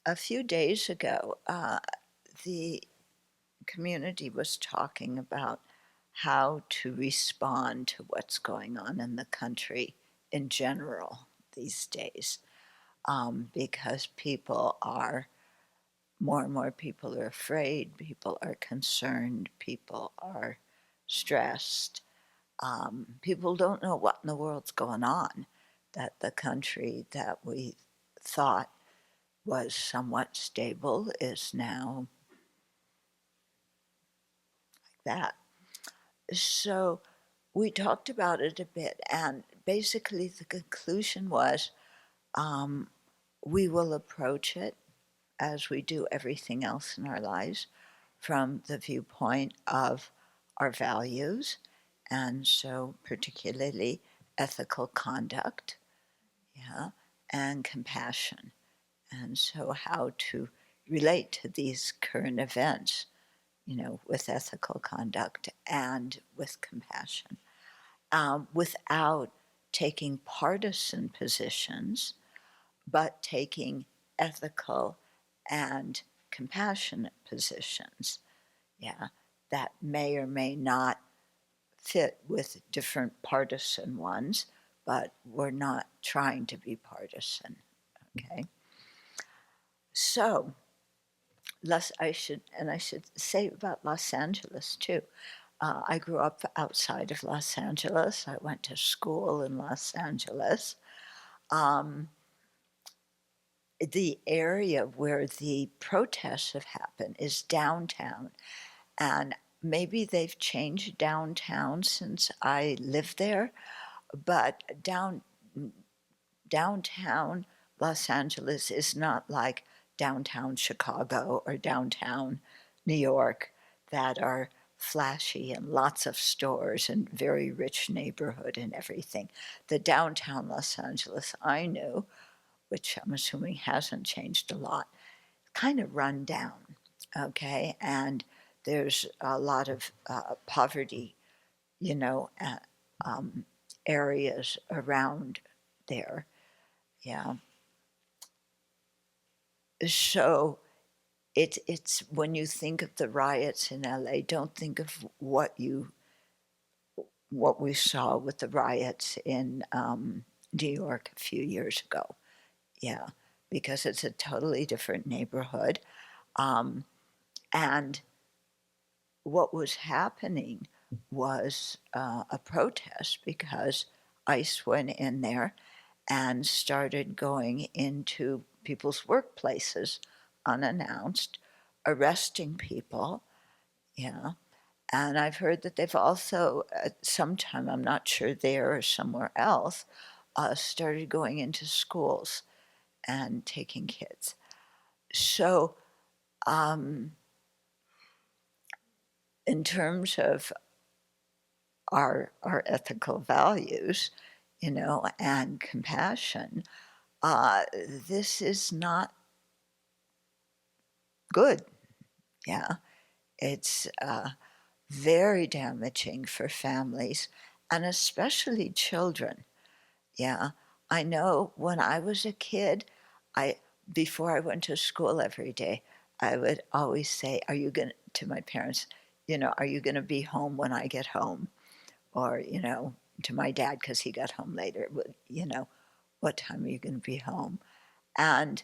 A few days ago, the community was talking about how to respond to what's going on in the country in general these days, because more and more people are afraid, people are concerned, people are stressed. People don't know what in the world's going on, that the country that we thought was somewhat stable is now that. So we talked about it a bit, and basically the conclusion was um, we will approach it as we do everything else in our lives from the viewpoint of our values, and so particularly ethical conduct, yeah, and compassion, and so how to relate to these current events, with ethical conduct and with compassion, without taking partisan positions, but taking ethical and compassionate positions, yeah, that may or may not fit with different partisan ones, but we're not trying to be partisan, okay? So, I should say about Los Angeles too. I grew up outside of Los Angeles. I went to school in Los Angeles. Um, the area where the protests have happened is downtown, and maybe they've changed downtown since I lived there, but downtown Los Angeles is not like downtown Chicago or downtown New York that are flashy and lots of stores and very rich neighborhood and everything. The downtown Los Angeles I knew, which I'm assuming hasn't changed a lot, kind of run down, okay? And there's a lot of poverty, you know, uh, um, areas around there. Yeah. So it's when you think of the riots in LA, don't think of what we saw with the riots in New York a few years ago. Yeah, because it's a totally different neighborhood. Um, and what was happening was a protest because ICE went in there and started going into people's workplaces unannounced, arresting people. Yeah. And I've heard that they've also, at some time, I'm not sure there or somewhere else, started going into schools and taking kids. So, um, in terms of our ethical values, and compassion, this is not good. Yeah, it's very damaging for families and especially children. Yeah, I know when I was a kid, I before I went to school every day, I would always say, "Are you going to my parents? Are you going to be home when I get home?" Or to my dad because he got home later. What time are you going to be home? And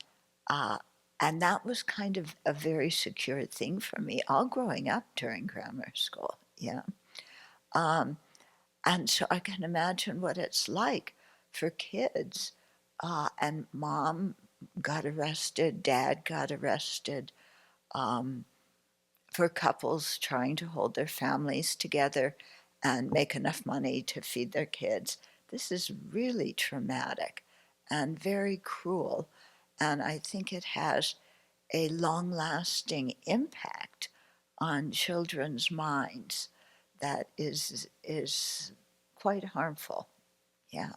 uh, and that was kind of a very secure thing for me, all growing up during grammar school. Yeah. Um, and so I can imagine what it's like for kids. And mom got arrested, dad got arrested, um, for couples trying to hold their families together and make enough money to feed their kids. This is really traumatic and very cruel. And I think it has a long lasting impact on children's minds that is quite harmful. Yeah.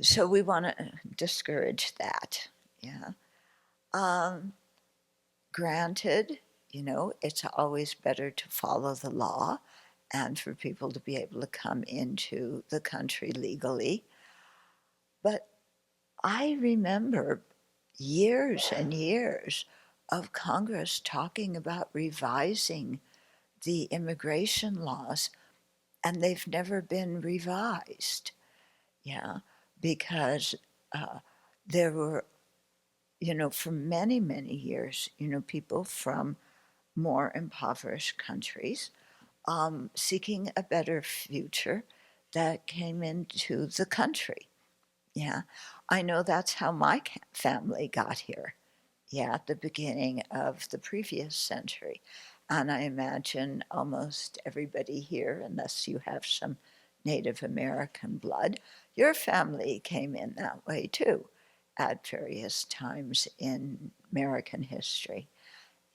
So we want to discourage that. Yeah. Um, Granted, it's always better to follow the law and for people to be able to come into the country legally. But I remember years and years of Congress talking about revising the immigration laws, and they've never been revised. Yeah, because uh, there were, for many, many years, people from more impoverished countries seeking a better future that came into the country. Yeah, I know that's how my family got here. Yeah, at the beginning of the previous century. And I imagine almost everybody here, unless you have some Native American blood, your family came in that way too at various times in American history.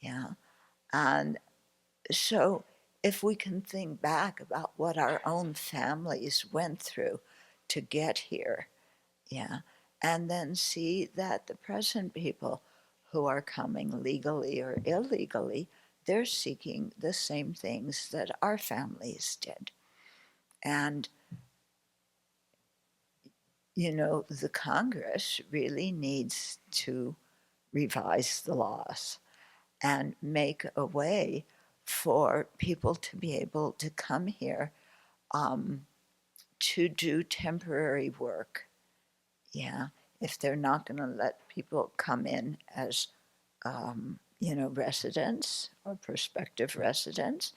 Yeah. And so if we can think back about what our own families went through to get here, yeah, and then see that the present people who are coming legally or illegally, they're seeking the same things that our families did. And, the Congress really needs to revise the laws and make a way for people to be able to come here um, to do temporary work. Yeah, if they're not going to let people come in as residents or prospective residents,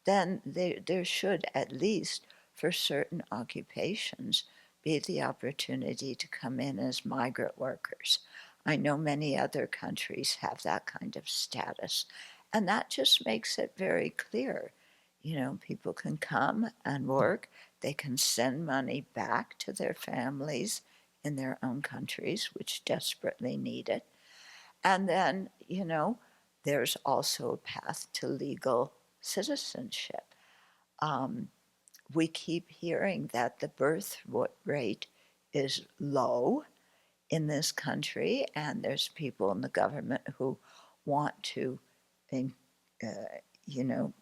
then there should, at least for certain occupations, be the opportunity to come in as migrant workers. I know many other countries have that kind of status, and that just makes it very clear. People can come and work, they can send money back to their families in their own countries, which desperately need it. And then, there's also a path to legal citizenship. Um, we keep hearing that the birth rate is low in this country, and there's people in the government who want to, uh,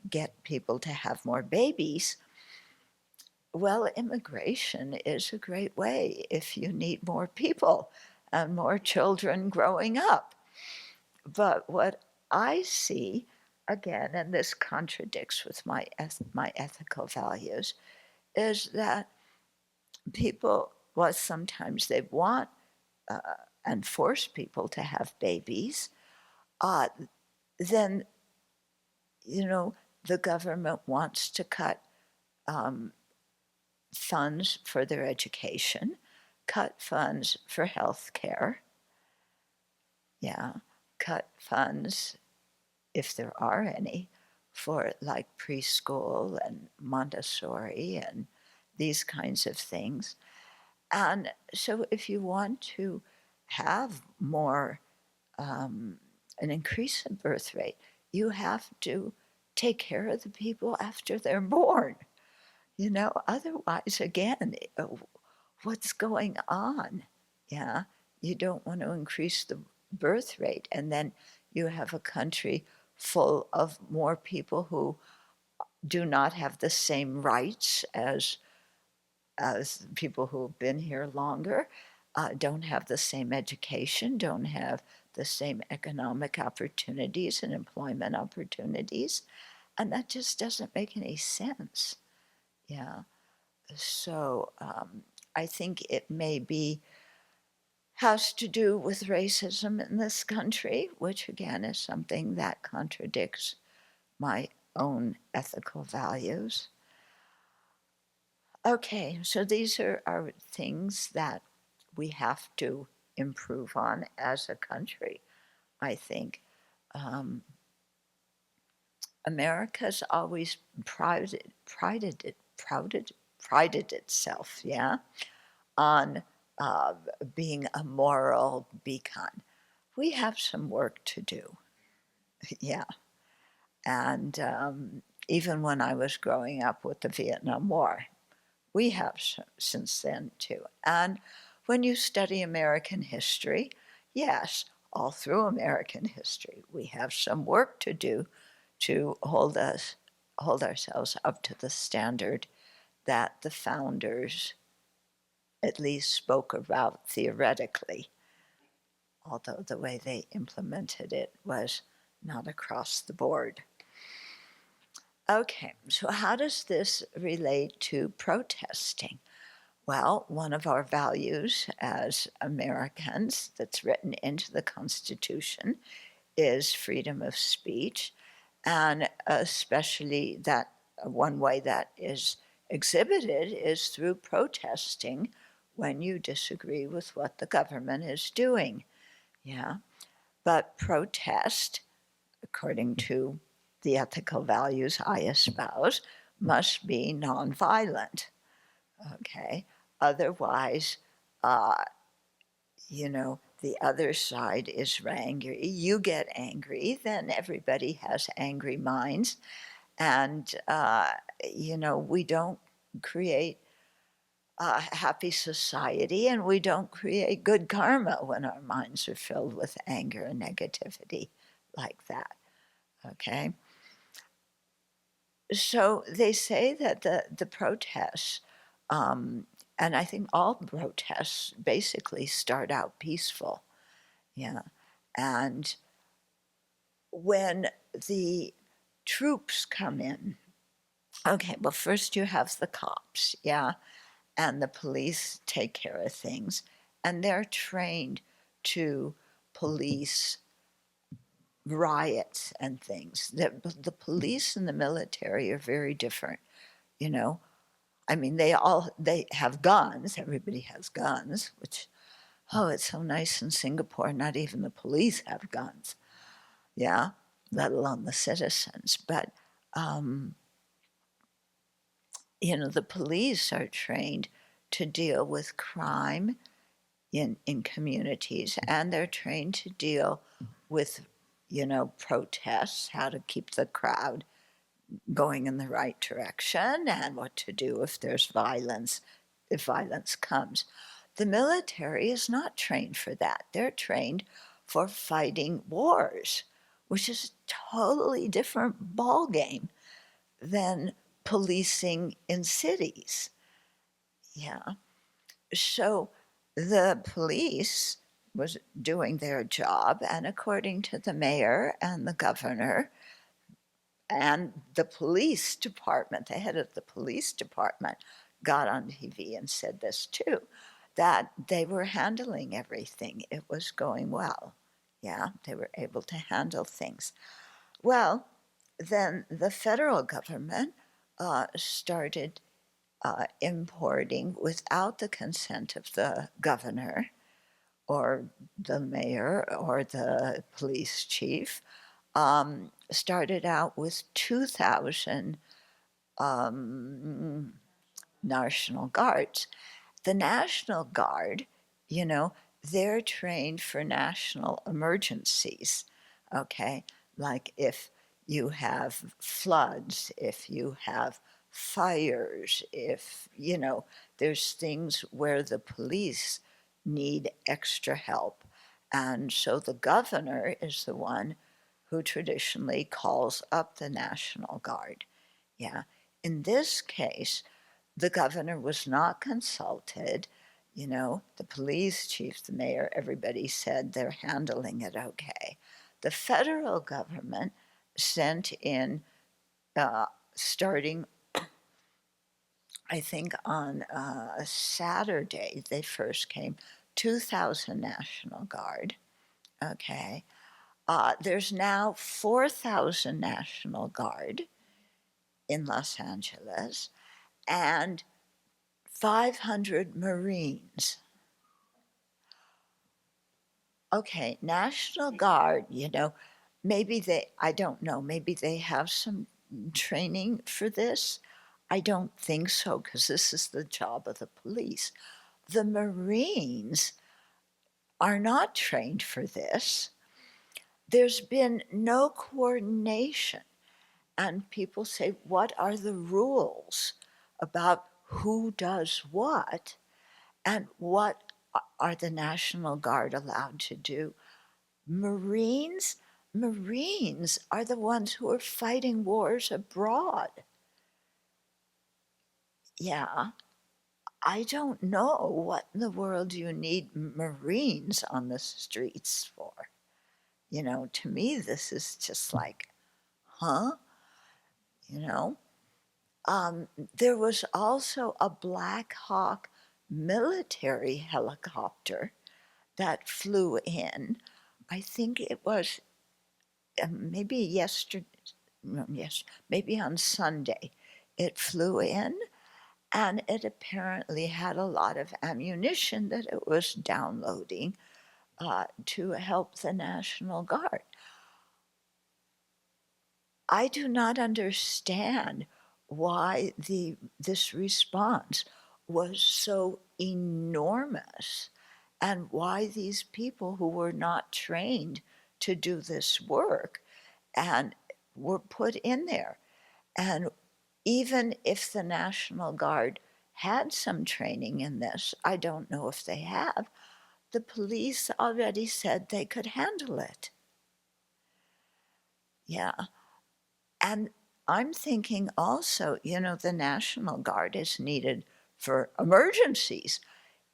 get people to have more babies. Well, immigration is a great way if you need more people and more children growing up. But what I see, again, and this contradicts with my ethical values, is that people, well, sometimes they want uh, and force people to have babies, uh, then, the government wants to cut um, funds for their education, cut funds for health care, yeah, cut funds if there are any, for like preschool and Montessori and these kinds of things. And so, if you want to have more, an increase in birth rate, you have to take care of the people after they're born. Otherwise, again, what's going on? Yeah, you don't want to increase the birth rate, and then you have a country full of more people who do not have the same rights as people who have been here longer, don't have the same education, don't have the same economic opportunities and employment opportunities, and that just doesn't make any sense. Yeah. So I think it maybe has to do with racism in this country, which again is something that contradicts my own ethical values. Okay, so these are things that we have to improve on as a country, I think. Um, America's always prided itself, yeah, on uh, being a moral beacon. We have some work to do, yeah. And even when I was growing up with the Vietnam War, we have since then too. And when you study American history, yes, all through American history, we have some work to do to hold ourselves up to the standard that the founders at least spoke about theoretically. although the way they implemented it was not across the board. Okay, so how does this relate to protesting? Well, one of our values as Americans that's written into the Constitution is freedom of speech, and especially that one way that is exhibited is through protesting when you disagree with what the government is doing. Yeah, but protest, according to the ethical values I espouse, must be nonviolent. Okay, otherwise, uh, the other side is angry. You get angry, then everybody has angry minds, and we don't create a happy society, and we don't create good karma when our minds are filled with anger and negativity like that. Okay, so they say that the protests, and I think all protests basically start out peaceful. Yeah, and when the troops come in, okay, well, first you have the cops, yeah, and the police take care of things, and they're trained to police riots and things. The police and the military are very different, you know. I mean, they have guns. Everybody has guns, which, oh, it's so nice in Singapore. Not even the police have guns, yeah, let alone the citizens. But um, the police are trained to deal with crime in communities, and they're trained to deal with, protests, how to keep the crowd going in the right direction, and what to do if there's violence, if violence comes. The military is not trained for that. They're trained for fighting wars, which is a totally different ballgame than policing in cities. Yeah. So the police was doing their job, and according to the mayor and the governor and the police department, the head of the police department got on TV and said this too, that they were handling everything. It was going well. Yeah, they were able to handle things. Well, then the federal government started importing, without the consent of the governor or the mayor or the police chief, started out with 2,000 National Guards. The National Guard, you know, they're trained for national emergencies, okay? Like if you have floods, if you have fires, if, there's things where the police need extra help. And so the governor is the one who traditionally calls up the National Guard. Yeah. In this case, the governor was not consulted. The police chief, the mayor, everybody said they're handling it okay. The federal government sent in, starting, I think, on a Saturday, they first came, 2,000 National Guard. Okay. There's now 4,000 National Guard in Los Angeles and 500 Marines. Okay, National Guard, maybe I don't know, maybe they have some training for this. I don't think so, because this is the job of the police. The Marines are not trained for this. There's been no coordination. And people say, what are the rules about who does what? And what are the National Guard allowed to do? Marines are the ones who are fighting wars abroad. Yeah, I don't know what in the world you need Marines on the streets for. To me, this is just like, huh? You know? There was also a Black Hawk military helicopter that flew in. I think it was maybe yesterday, no, yes, maybe on Sunday. It flew in and it apparently had a lot of ammunition that it was downloading to help the National Guard. I do not understand why this response was so enormous and why these people who were not trained to do this work and were put in there. And even if the National Guard had some training in this, I don't know if they have, the police already said they could handle it. Yeah. And I'm thinking also, the National Guard is needed for emergencies.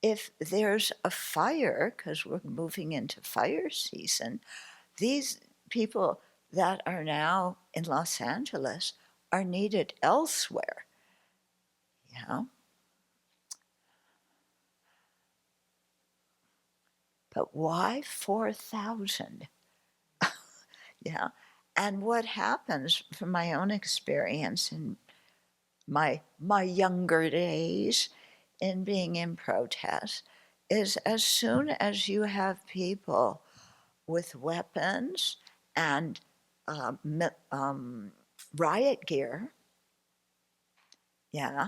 If there's a fire, because we're moving into fire season, these people that are now in Los Angeles are needed elsewhere. Yeah. But why 4,000? Yeah. And what happens from my own experience in my younger days in being in protest is as soon as you have people with weapons and riot gear, yeah,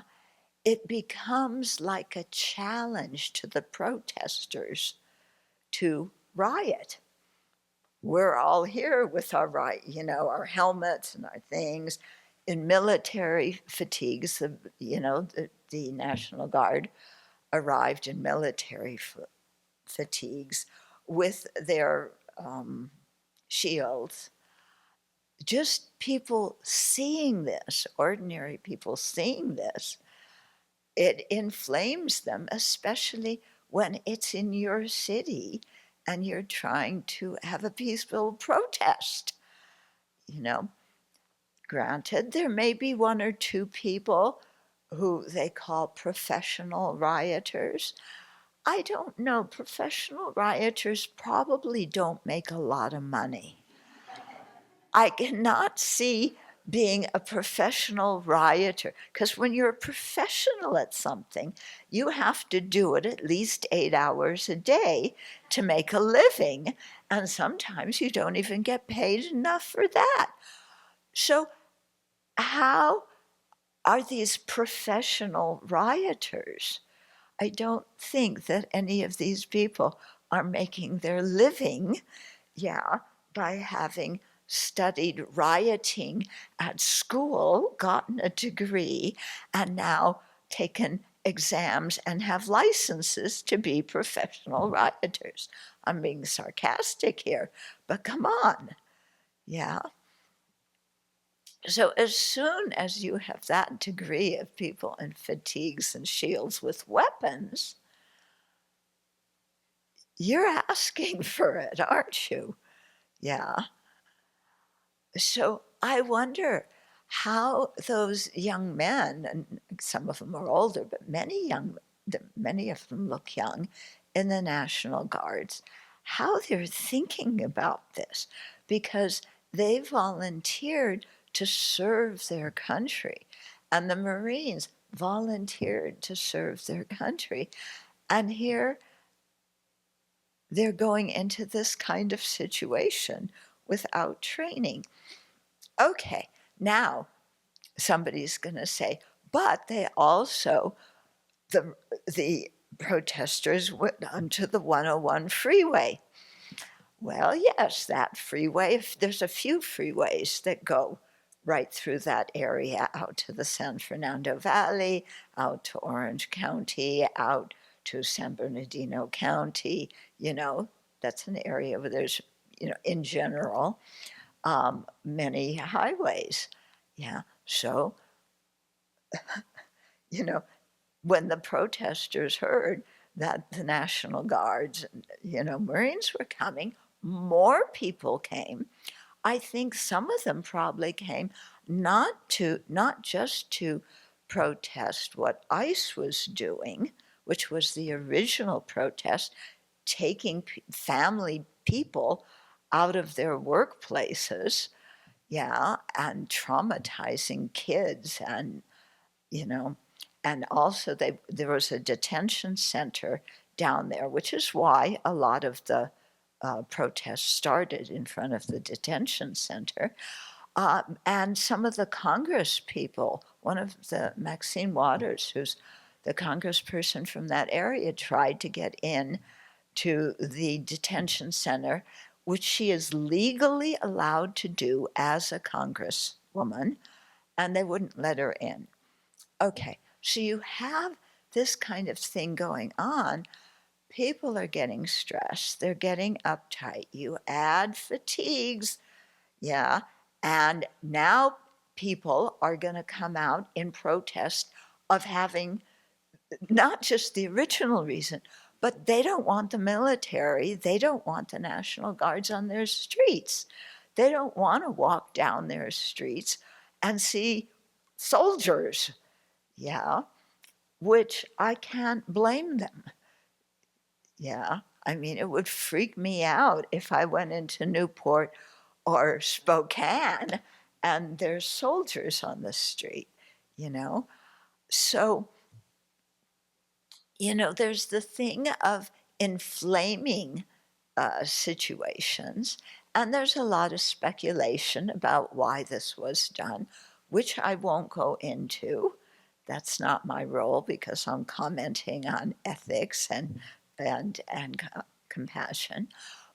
it becomes like a challenge to the protesters to riot. We're all here with our our helmets and our things in military fatigues. The National Guard arrived in military fatigues with their shields. Just people seeing this, ordinary people seeing this, it inflames them, especially when it's in your city and you're trying to have a peaceful protest. You know, Granted, there may be one or two people who they call professional rioters. I don't know. Professional rioters probably don't make a lot of money. I cannot see being a professional rioter, because when you're a professional at something, you have to do it at least 8 hours a day to make a living, and sometimes you don't even get paid enough for that. So how are these professional rioters? I don't think that any of these people are making their living, by having studied rioting at school, gotten a degree, and now taken exams and have licenses to be professional rioters. I'm being sarcastic here, but come on. Yeah. So as soon as you have that degree of people in fatigues and shields with weapons, you're asking for it, aren't you? Yeah. So I wonder how those young men, and some of them are older, but many of them look young in the National Guards, how they're thinking about this, because they volunteered to serve their country, and the Marines volunteered to serve their country. And here they're going into this kind of situation without training. Okay, now somebody's going to say, but they also, the protesters went onto the 101 freeway. Well, yes, that freeway, there's a few freeways that go right through that area out to the San Fernando Valley, out to Orange County, out to San Bernardino County. That's an area where there's, in general, many highways. Yeah. So, you know, when the protesters heard that the National Guards, Marines were coming, more people came. I think some of them probably came not just to protest what ICE was doing, which was the original protest, taking family people out of their workplaces, yeah, and traumatizing kids, and you know, and also there was a detention center down there, which is why a lot of the protests started in front of the detention center. And some of the Congress people, one of the Maxine Waters, who's the congressperson from that area, tried to get in to the detention center, which she is legally allowed to do as a congresswoman, and they wouldn't let her in. Okay, so you have this kind of thing going on. People are getting stressed, they're getting uptight. You add fatigues, yeah, and now people are going to come out in protest of having not just the original reason, but they don't want the military, they don't want the National Guards on their streets. They don't want to walk down their streets and see soldiers, yeah, which I can't blame them. Yeah, I mean, it would freak me out if I went into Newport or Spokane and there's soldiers on the street, you know? So, there's the thing of inflaming situations, and there's a lot of speculation about why this was done, which I won't go into. That's not my role because I'm commenting on ethics and compassion.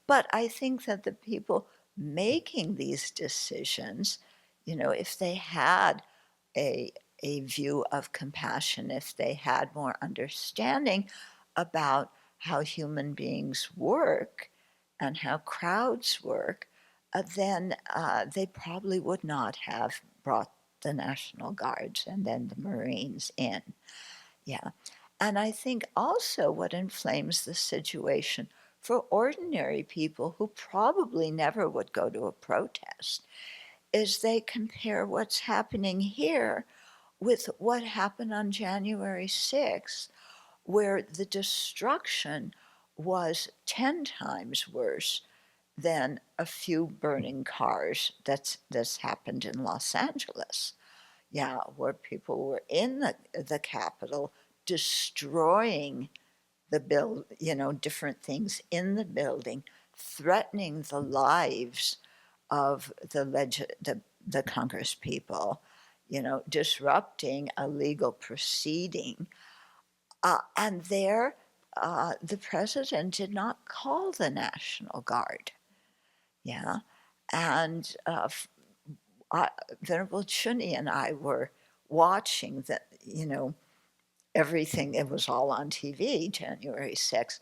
But I think that the people making these decisions, if they had a, a view of compassion, if they had more understanding about how human beings work and how crowds work, then they probably would not have brought the National Guards and then the Marines in. Yeah. And I think also what inflames the situation for ordinary people who probably never would go to a protest is they compare what's happening here with what happened on January 6th, where the destruction was 10 times worse than a few burning cars that's happened in Los Angeles. Yeah, where people were in the Capitol destroying different things in the building, threatening the lives of the Congress people, disrupting a legal proceeding. And there, the president did not call the National Guard. Yeah. And Venerable Chuni and I were watching that, everything, it was all on TV, January 6th.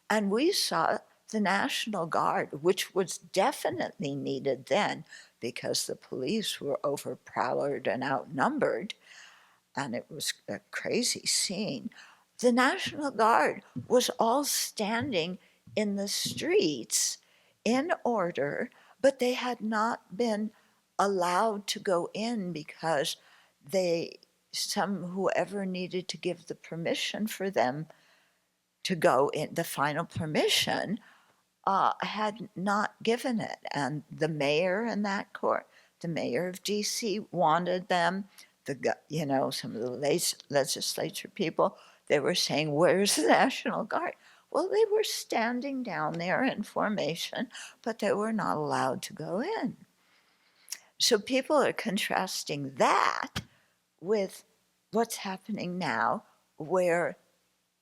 And we saw the National Guard, which was definitely needed then because the police were overpowered and outnumbered, and it was a crazy scene. The National Guard was all standing in the streets in order, but they had not been allowed to go in because whoever needed to give the permission for them to go in, the final permission, had not given it. And the mayor in that court, the mayor of DC wanted them, some of the legislature people, they were saying, where's the National Guard? Well, they were standing down there in formation, but they were not allowed to go in. So people are contrasting that with what's happening now, where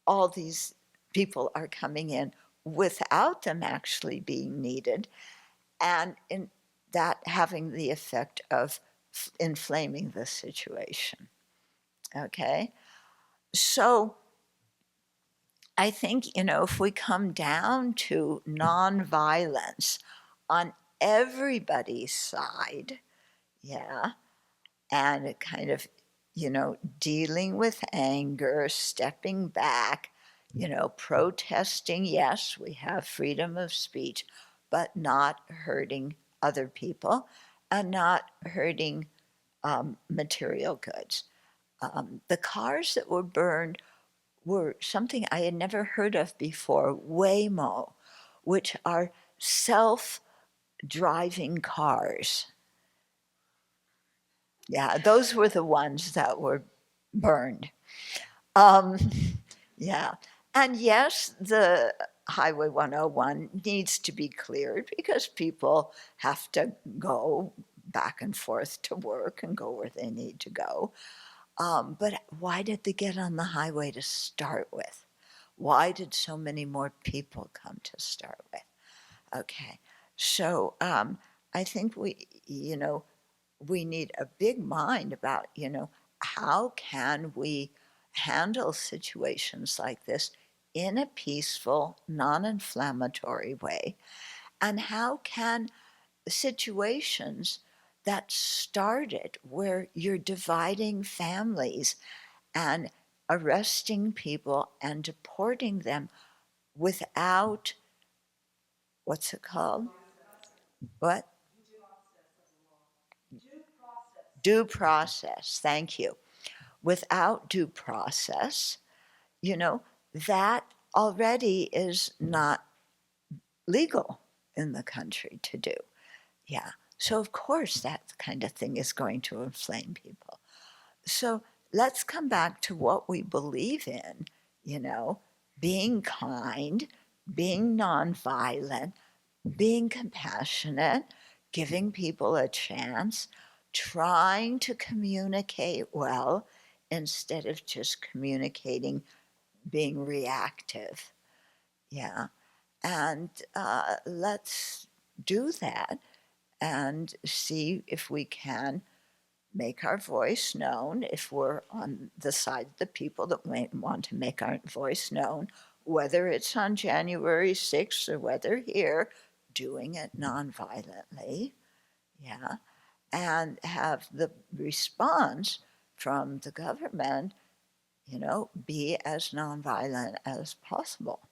all these people are coming in without them actually being needed, and in that having the effect of inflaming the situation. Okay? So I think, if we come down to nonviolence on everybody's side, yeah, and kind of dealing with anger, stepping back, protesting. Yes, we have freedom of speech, but not hurting other people and not hurting material goods. The cars that were burned were something I had never heard of before, Waymo, which are self-driving cars. Yeah, those were the ones that were burned. Um, yeah. And yes, the Highway 101 needs to be cleared because people have to go back and forth to work and go where they need to go. But why did they get on the highway to start with? Why did so many more people come to start with? Okay, so I think we need a big mind about, how can we handle situations like this in a peaceful, non-inflammatory way? And how can situations that started where you're dividing families and arresting people and deporting them without, what's it called? What? Due process. Thank you. Without due process, you know, that already is not legal in the country to do. Yeah. So, of course, that kind of thing is going to inflame people. So, let's come back to what we believe in, you know, being kind, being nonviolent, being compassionate, giving people a chance, trying to communicate well instead of just communicating, being reactive. Yeah. And let's do that and see if we can make our voice known, if we're on the side of the people that want to make our voice known, whether it's on January 6th or whether here, doing it nonviolently, yeah, and have the response from the government, be as nonviolent as possible.